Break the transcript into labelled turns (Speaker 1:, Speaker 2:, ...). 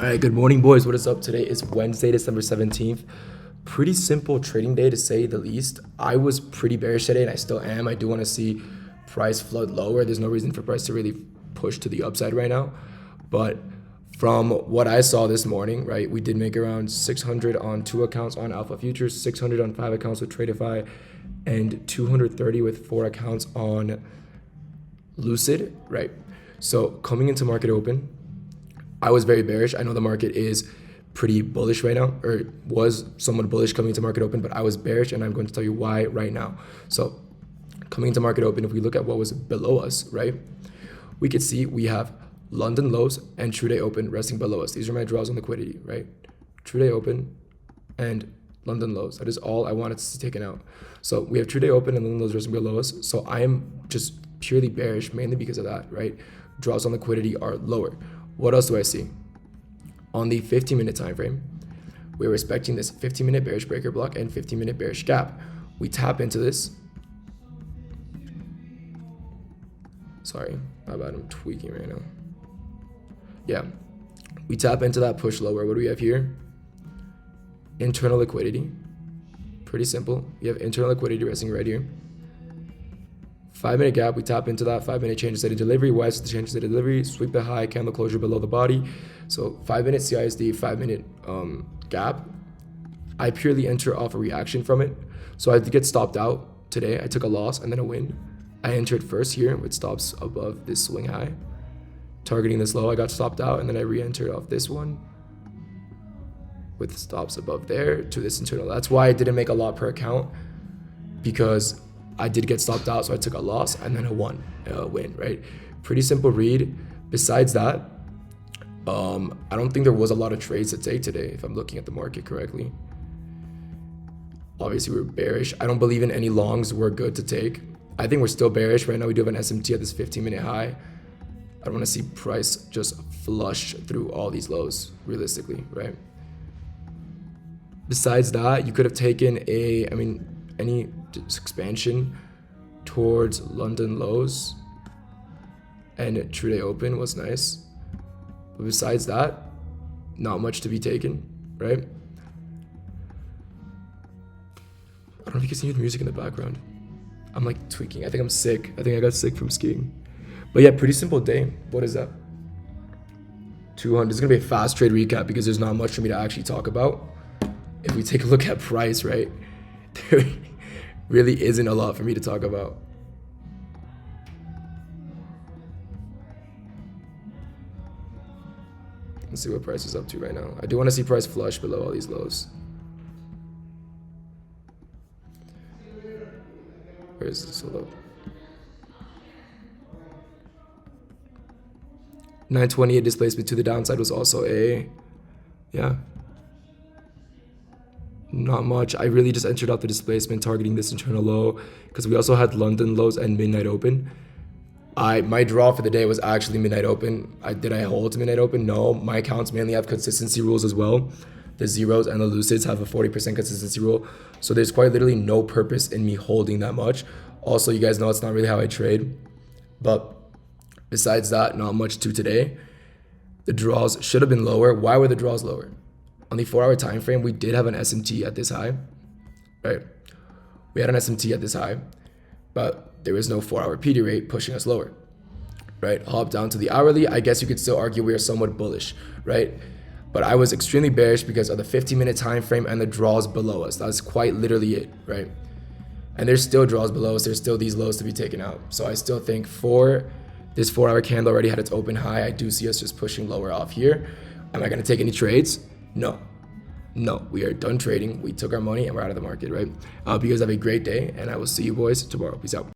Speaker 1: All right, good morning, boys. What is up? Today is Wednesday, December 17th. Pretty simple trading day to say the least. I was pretty bearish today and I still am. I do want to see price flood lower. There's no reason for price to really push to the upside right now. But from what I saw this morning, right, we did make around 600 on 2 accounts on Alpha Futures, 600 on 5 accounts with Tradeify, and 230 with 4 accounts on Lucid, right? So coming into market open, I was very bearish. I know the market is pretty bullish right now, or was somewhat bullish coming into market open, but I was bearish and I'm going to tell you why right now. So coming into market open, if we look at what was below us, right, we could see we have London lows and true day open resting below us. These are my draws on liquidity, right? True day open and London lows. That is all I wanted to see taken out. So we have true day open and London lows resting below us. So I am just purely bearish, mainly because of that, right? Draws on liquidity are lower. What else do I see? On the 15-minute time frame, we're respecting this 15-minute bearish breaker block and 15-minute bearish gap. We tap into this. Sorry, my bad, I'm tweaking right now. Yeah, we tap into that push lower. What do we have here? Internal liquidity. Pretty simple. We have internal liquidity resting right here. 5-minute gap, we tap into that. 5-minute change of state of delivery. Why is the change of state of delivery? Sweep the high, candle closure below the body. So 5-minute CISD, 5-minute gap. I purely enter off a reaction from it. So I did get stopped out today. I took a loss and then a win. I entered first here with stops above this swing high. Targeting this low, I got stopped out and then I re-entered off this one with stops above there to this internal. That's why I didn't make a lot per account, because I did get stopped out, so I took a loss and then a win, right? Pretty simple read. Besides that, I don't think there was a lot of trades to take today, if I'm looking at the market correctly. Obviously, we're bearish. I don't believe in any longs were good to take. I think we're still bearish. Right now, we do have an SMT at this 15-minute high. I don't want to see price just flush through all these lows, realistically, right? Besides that, you could have taken any expansion towards London lows and true day open was nice, but besides that, not much to be taken, right? I don't know if you can see the music in the background. I'm like tweaking. I think I'm sick. I think I got sick from skiing. But yeah, pretty simple day. What is that? 200. It's gonna be a fast trade recap because there's not much for me to actually talk about. If we take a look at price, right, there really isn't a lot for me to talk about. Let's see what price is up to right now. I do want to see price flush below all these lows. Where is this so low? 928 displacement to the downside was also not much. I really just entered out the displacement targeting this internal low because we also had London lows and midnight open. My draw for the day was actually midnight open. Did I hold to midnight open? No. My accounts mainly have consistency rules as well. The zeros and the lucids have a 40% consistency rule. So there's quite literally no purpose in me holding that much. Also, you guys know it's not really how I trade. But besides that, not much to today. The draws should have been lower. Why were the draws lower? On the 4-hour time frame, we did have an SMT at this high, right? We had an SMT at this high, but there was no 4-hour PD rate pushing us lower, right? Hop down to the hourly. I guess you could still argue we are somewhat bullish, right? But I was extremely bearish because of the 15-minute time frame and the draws below us. That's quite literally it, right? And there's still draws below us. There's still these lows to be taken out. So I still think for this 4-hour candle already had its open high. I do see us just pushing lower off here. Am I going to take any trades? No, we are done trading. We took our money and we're out of the market, right? You guys have a great day and I will see you boys tomorrow. Peace out.